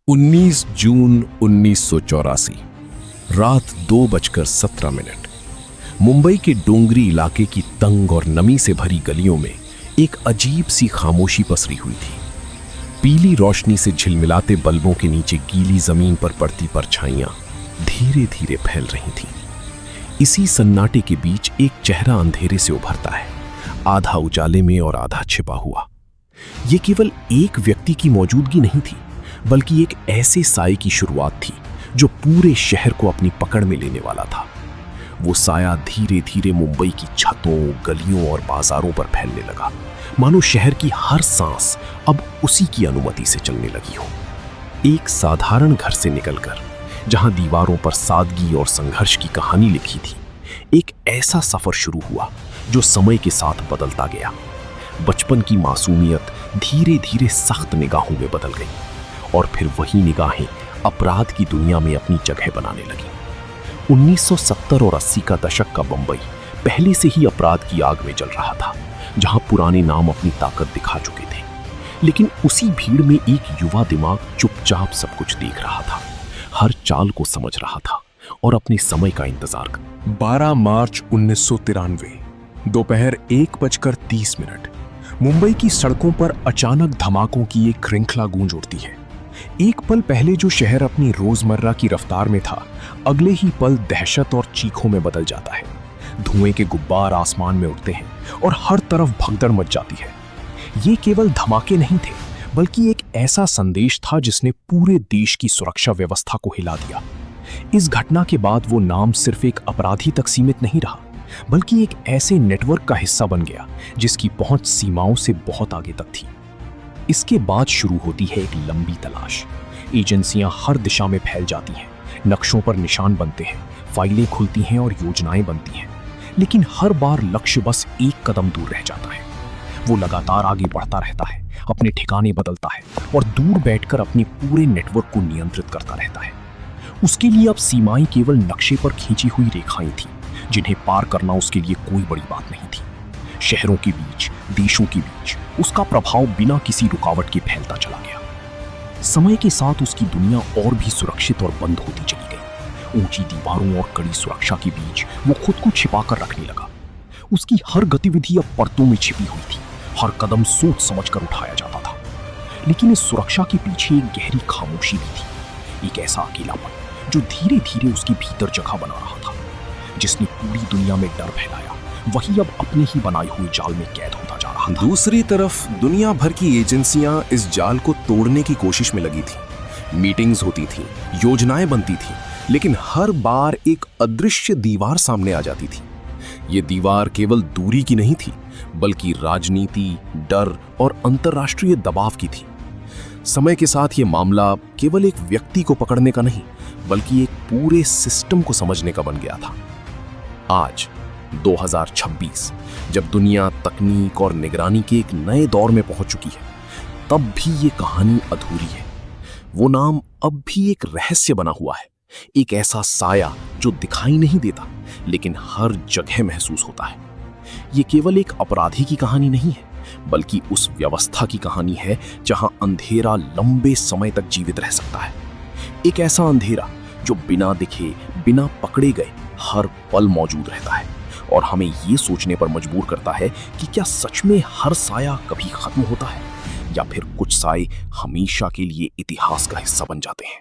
19 जून 1984 रात 2:17 मुंबई के डोंगरी इलाके की तंग और नमी से भरी गलियों में एक अजीब सी खामोशी पसरी हुई थी। पीली रोशनी से झिलमिलाते बल्बों के नीचे गीली जमीन पर पड़ती परछाइयां धीरे धीरे फैल रही थीं। इसी सन्नाटे के बीच एक चेहरा अंधेरे से उभरता है, आधा उजाले में और आधा छिपा हुआ। यह केवल एक व्यक्ति की मौजूदगी नहीं थी, बल्कि एक ऐसे साए की शुरुआत थी जो पूरे शहर को अपनी पकड़ में लेने वाला था। वो साया धीरे धीरे मुंबई की छतों, गलियों और बाजारों पर फैलने लगा, मानो शहर की हर सांस अब उसी की अनुमति से चलने लगी हो। एक साधारण घर से निकलकर, जहां दीवारों पर सादगी और संघर्ष की कहानी लिखी थी, एक ऐसा सफर शुरू हुआ जो समय के साथ बदलता गया। बचपन की मासूमियत धीरे धीरे सख्त निगाहों में बदल गई, और फिर वही निगाहें अपराध की दुनिया में अपनी जगह बनाने लगी। 1970 और 80 का दशक का बंबई पहले से ही अपराध की आग में जल रहा था, जहां पुराने नाम अपनी ताकत दिखा चुके थे। लेकिन उसी भीड़ में एक युवा दिमाग चुपचाप सब कुछ देख रहा था, हर चाल को समझ रहा था और अपने समय का इंतजार कर। 12 मार्च 1993 दोपहर 1:30 मुंबई की सड़कों पर अचानक धमाकों की एक श्रृंखला गूंज उठती है। एक पल पहले जो शहर अपनी रोजमर्रा की रफ्तार में था, अगले ही पल दहशत और चीखों में बदल जाता है। धुएं के गुब्बार आसमान में उड़ते हैं और हर तरफ भगदड़ मच जाती है। ये केवल धमाके नहीं थे, बल्कि एक ऐसा संदेश था जिसने पूरे देश की सुरक्षा व्यवस्था को हिला दिया। इस घटना के बाद वो नाम सिर्फ एक अपराधी तक सीमित नहीं रहा, बल्कि एक ऐसे नेटवर्क का हिस्सा बन गया जिसकी पहुंच सीमाओं से बहुत आगे तक थी। इसके बाद शुरू होती है एक लंबी तलाश। एजेंसियां हर दिशा में फैल जाती हैं, नक्शों पर निशान बनते हैं, फाइलें खुलती हैं और योजनाएं बनती हैं। लेकिन हर बार लक्ष्य बस एक कदम दूर रह जाता है। वो लगातार आगे बढ़ता रहता है, अपने ठिकाने बदलता है और दूर बैठकर अपने पूरे नेटवर्क को नियंत्रित करता रहता है। उसके लिए अब सीमाएं केवल नक्शे पर खींची हुई रेखाएं थीं, जिन्हें पार करना उसके लिए कोई बड़ी बात नहीं थी। शहरों के बीच, देशों के बीच उसका प्रभाव बिना किसी रुकावट के फैलता चला गया। समय के साथ उसकी दुनिया और भी सुरक्षित और बंद होती चली गई। ऊंची दीवारों और कड़ी सुरक्षा के बीच वो खुद को छिपाकर रखने लगा। उसकी हर गतिविधि अब परतों में छिपी हुई थी, हर कदम सोच समझकर उठाया जाता था। लेकिन इस सुरक्षा के पीछे एक गहरी खामोशी भी थी, एक ऐसा अकेलापन जो धीरे धीरे उसके भीतर जगह बना रहा था। जिसने पूरी दुनिया में डर फैलाया, वही अब अपने ही बनाए हुए जाल में कैद होता जा रहा था। दूसरी तरफ दुनिया भर की एजेंसियां इस जाल को तोड़ने की कोशिश में लगी थीं। मीटिंग्स होती थीं, योजनाएं बनती थीं, लेकिन हर बार एक अदृश्य दीवार सामने आ जाती थी। ये दीवार केवल दूरी की नहीं थी, बल्कि राजनीति, डर और अंतर्राष्ट्रीय दबाव की थी। समय के साथ ये मामला केवल एक व्यक्ति को पकड़ने का नहीं, बल्कि एक पूरे सिस्टम को समझने का बन गया था। आज 2026 जब दुनिया तकनीक और निगरानी के एक नए दौर में पहुंच चुकी है, तब भी ये कहानी अधूरी है। वो नाम अब भी एक रहस्य बना हुआ है, एक ऐसा साया जो दिखाई नहीं देता, लेकिन हर जगह महसूस होता है। ये केवल एक अपराधी की कहानी नहीं है, बल्कि उस व्यवस्था की कहानी है जहां अंधेरा लंबे समय तक जीवित रह सकता है। एक ऐसा अंधेरा जो बिना दिखे, बिना पकड़े गए हर पल मौजूद रहता है और हमें ये सोचने पर मजबूर करता है कि क्या सच में हर साया कभी खत्म होता है, या फिर कुछ साए हमेशा के लिए इतिहास का हिस्सा बन जाते हैं।